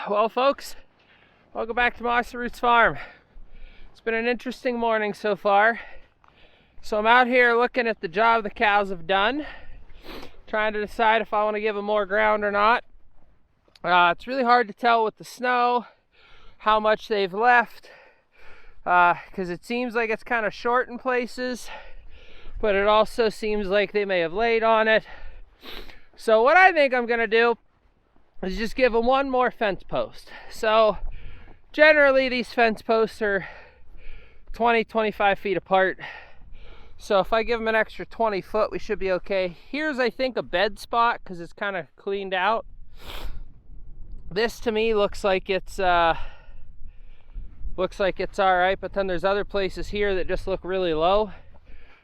Well, folks, welcome back to Mossy Roots Farm. It's been an interesting morning so far. So I'm out here looking at the job the cows have done, trying to decide if I want to give them more ground or not. It's really hard to tell with the snow how much they've left, because it seems like it's kind of short in places, but it also seems like they may have laid on it. So what I think I'm going to do is just give them one more fence post. So generally these fence posts are 20-25 feet apart. So if I give them an extra 20 foot, we should be okay. Here's, I think, a bed spot because it's kind of cleaned out. This to me looks like it's all right, but then there's other places here that just look really low.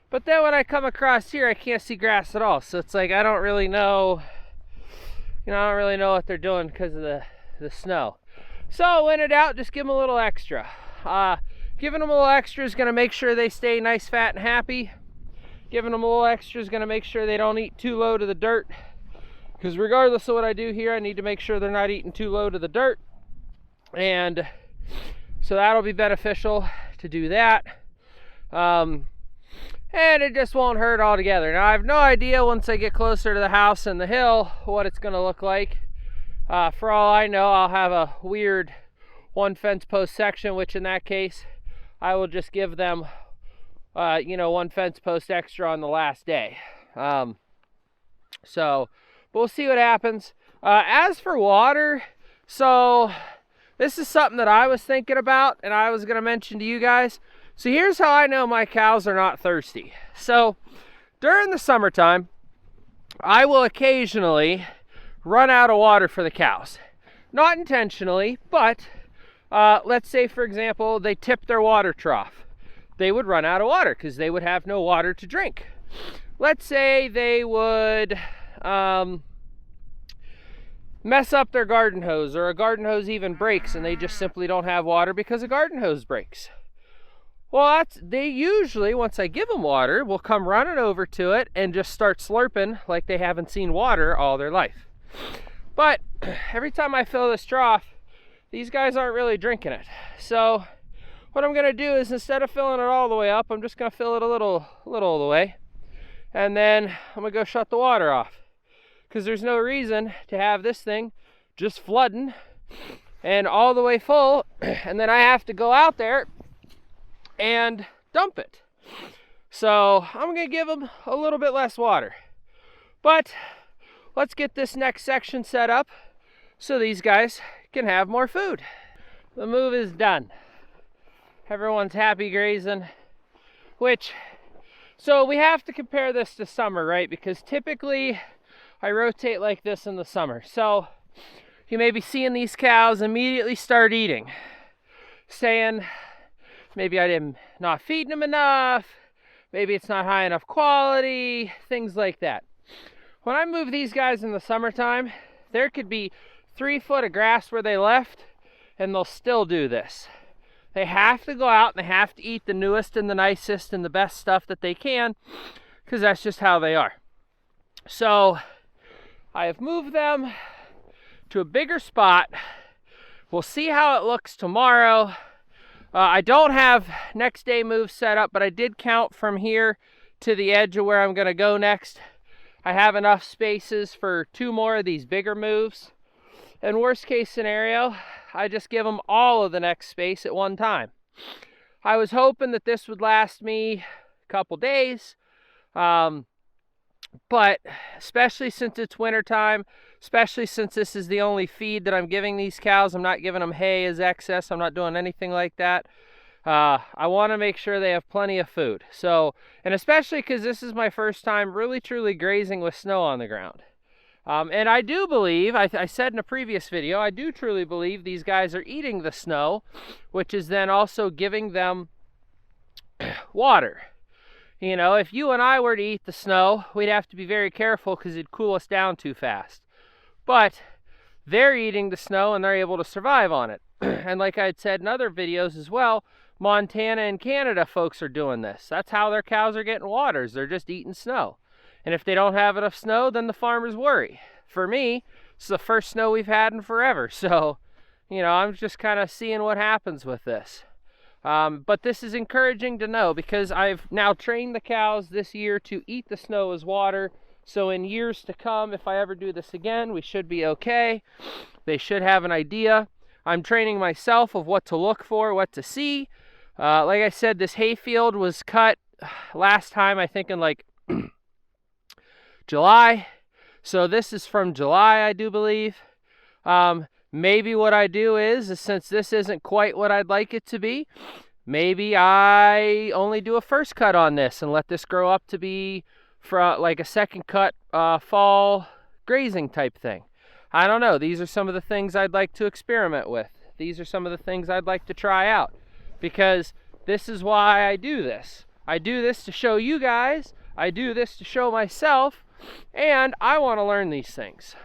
But then when I come across here, I can't see grass at all. So it's like I don't really know. I don't really know what they're doing because of the snow. So when in doubt, just give them a little extra. Giving them a little extra is going to make sure they stay nice, fat, and happy. Giving them a little extra is going to make sure they don't eat too low to the dirt. Because regardless of what I do here, I need to make sure they're not eating too low to the dirt. And so that'll be beneficial to do that. And it just won't hurt altogether. Now I have no idea once I get closer to the house and the hill what it's going to look like. For all I know, I'll have a weird one fence post section, which in that case I will just give them one fence post extra on the last day. So we'll see what happens. As for water, so this is something that I was thinking about and I was going to mention to you guys. So here's how I know my cows are not thirsty. So during the summertime, I will occasionally run out of water for the cows. Not intentionally, but let's say, for example, they tip their water trough. They would run out of water because they would have no water to drink. Let's say they would mess up their garden hose, or a garden hose even breaks and they just simply don't have water because a garden hose breaks. Well, they usually, once I give them water, will come running over to it and just start slurping like they haven't seen water all their life. But every time I fill this trough, these guys aren't really drinking it. So what I'm going to do is, instead of filling it all the way up, I'm just going to fill it a little of the way. And then I'm going to go shut the water off. Because there's no reason to have this thing just flooding and all the way full. And then I have to go out there and dump it. So I'm going to give them a little bit less water. But let's get this next section set up so these guys can have more food. The move is done. Everyone's happy grazing, so we have to compare this to summer, right? Because typically I rotate like this in the summer. So you may be seeing these cows immediately start eating, saying, maybe I'm not feeding them enough, maybe it's not high enough quality, things like that. When I move these guys in the summertime, there could be 3 foot of grass where they left, and they'll still do this. They have to go out and they have to eat the newest and the nicest and the best stuff that they can, because that's just how they are. So I have moved them to a bigger spot. We'll see how it looks tomorrow. I don't have next day moves set up, but I did count from here to the edge of where I'm going to go next. I have enough spaces for 2 more of these bigger moves. And worst case scenario, I just give them all of the next space at one time. I was hoping that this would last me a couple days. But especially since it's wintertime, especially since this is the only feed that I'm giving these cows, I'm not giving them hay as excess, I'm not doing anything like that. I want to make sure they have plenty of food. So, and especially because this is my first time really truly grazing with snow on the ground. And I do believe, I said in a previous video, I do truly believe these guys are eating the snow, which is then also giving them water. You know, if you and I were to eat the snow, we'd have to be very careful because it'd cool us down too fast. But they're eating the snow and they're able to survive on it. And like I had said in other videos as well, Montana and Canada folks are doing this. That's how their cows are getting waters. They're just eating snow. And if they don't have enough snow, then the farmers worry. For me, it's the first snow we've had in forever. So, You know, I'm just kind of seeing what happens with this. But this is encouraging to know because I've now trained the cows this year to eat the snow as water. So in years to come, if I ever do this again, we should be okay. They should have an idea. I'm training myself of what to look for, what to see. Like I said, this hayfield was cut last time, I think in like July. So this is from July, I do believe. Maybe what I do is since this isn't quite what I'd like it to be, maybe I only do a first cut on this and let this grow up to be for like a second cut fall grazing type thing. I don't know. These are some of the things I'd like to experiment with. These are some of the things I'd like to try out because this is why I do this. I do this to show you guys. I do this to show myself, and I want to learn these things.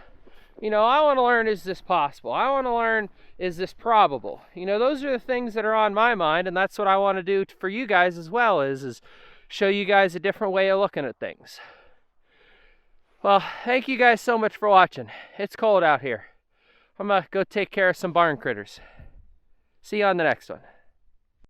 You know, I want to learn, is this possible? I want to learn, is this probable? You know, those are the things that are on my mind, and that's what I want to do for you guys as well, is show you guys a different way of looking at things. Well, thank you guys so much for watching. It's cold out here. I'm going to go take care of some barn critters. See you on the next one.